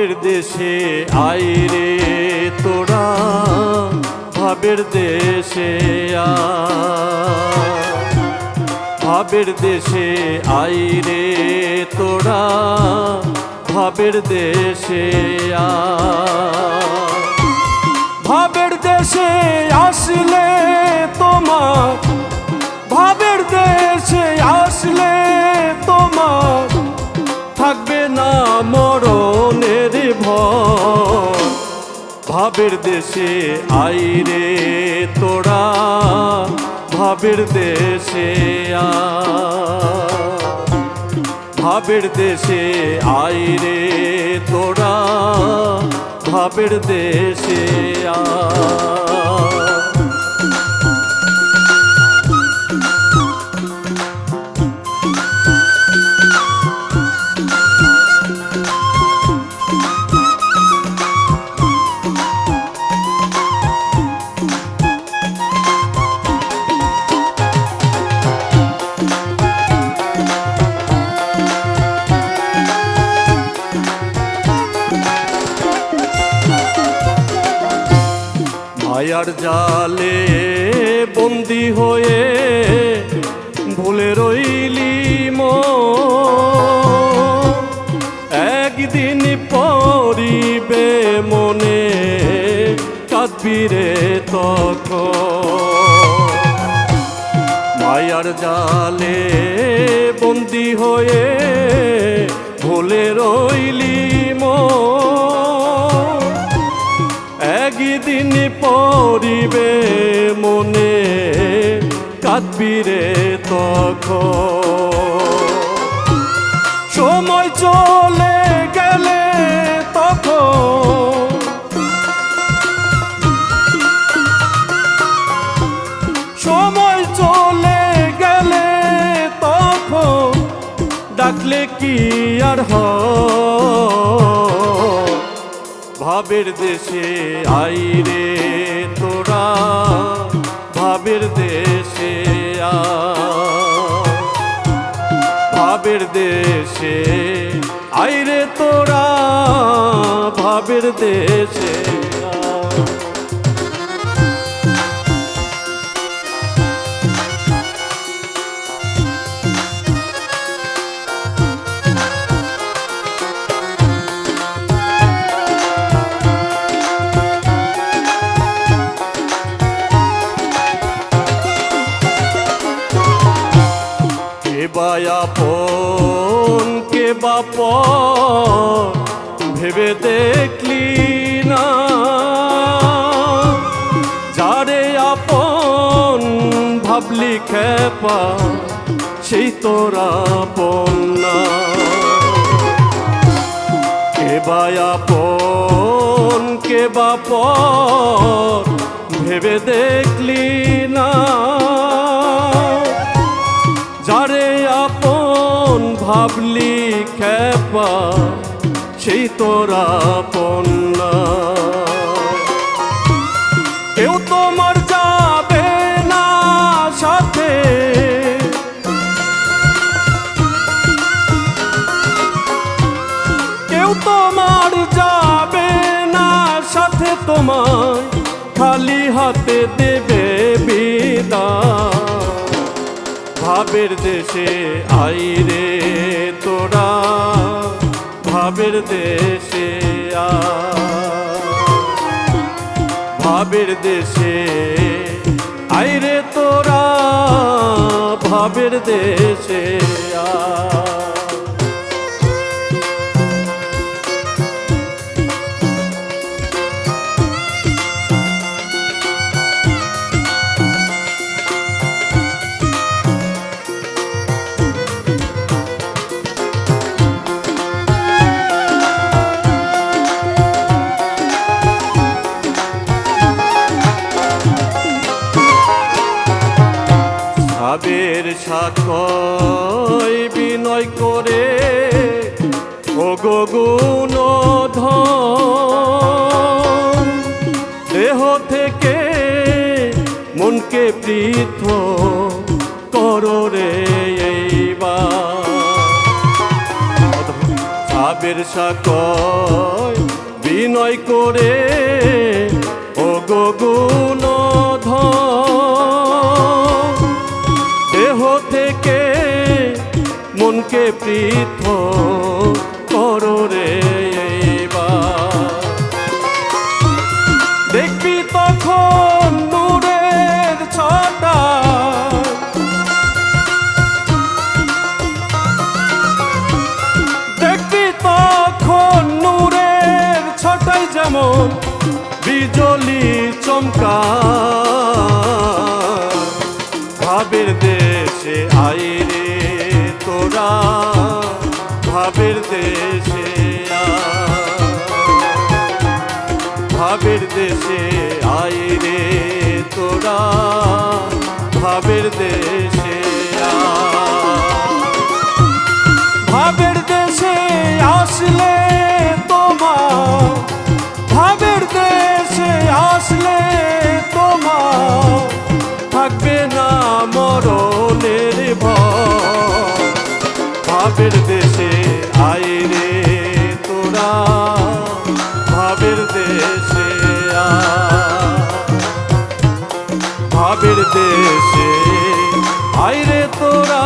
ভাবের দেশে আইরে তোরা, ভাবের দেশে ভাবের দেশে আইরে তোরা, ভাবের দেশে ভাবের দেশে আসলে তোমার, ভাবের দেশে আসলে তোমার থাকবে না মরণের ভয়। ভাবের দেশে আইরে তোরা, ভাবের দেশে ভাবের দেশে আইরে তোরা, ভাবের দেশে মায়ার জালে বন্দি হয়ে ভুলে রইলি একদিন পরিবে মনে কাঁদবি রে তখন। মায়ার জালে বন্দি হয়ে ভুলে রইলি একদিন পরিবে মনে কাঁদবি রে তখন। সময় চলে গেলে তখন, সময় চলে গেলে তখন ডাকলে কি আর হয়। ভাবের দেশে আইরে তোরা, ভাবের দেশে ভাবের দেশে আইরে তোরা, ভাবের দেশে আপন কে বাপ ভেবে দেখলি না, যারে আপন ভাবলি খেপা সেই তোরা আপন না। কে আপন কে বাপ ভেবে দেখলি না, যারে আপন ভাবলি খেপা সেই তোরা আপন না। কেউ তোমার যাবে না সাথে, কেউ তোমার যাবে না সাথে, তোমায় খালি হাতে দেবে বিদায়। ভাবের দেশে আইরে তোরা, ভাবের দেশে ভাবের দেশে আইরে তোরা, ভাবের দেশে ভাবের সাক্ষয় বিনয় করে ও গুণধন, দেহ থেকে মনকে পৃথক করো রে এইবার। ভাবের সাকয় বিনয় করে ও গো গুণধর দেহ থেকে মনকে পৃথক করো রে এইবার। দেখবি তখন নূরের ছটা, দেখবি তখন নূরের ছটায় যেমন বিজলি চমকা। ভাবের দেশে আইরে তোরা, ভাবের দেশে ভাবের দেশে আইরে তোরা, ভাবের দেশে ভাবের দেশে আসলে তোমার, ভাবের দেশে আসলে তোমার থাকবে না মরণের ভয়। ভাবের দেশে আইরে তোরা, ভাবের দেশে ভাবের দেশে আইরে তোরা।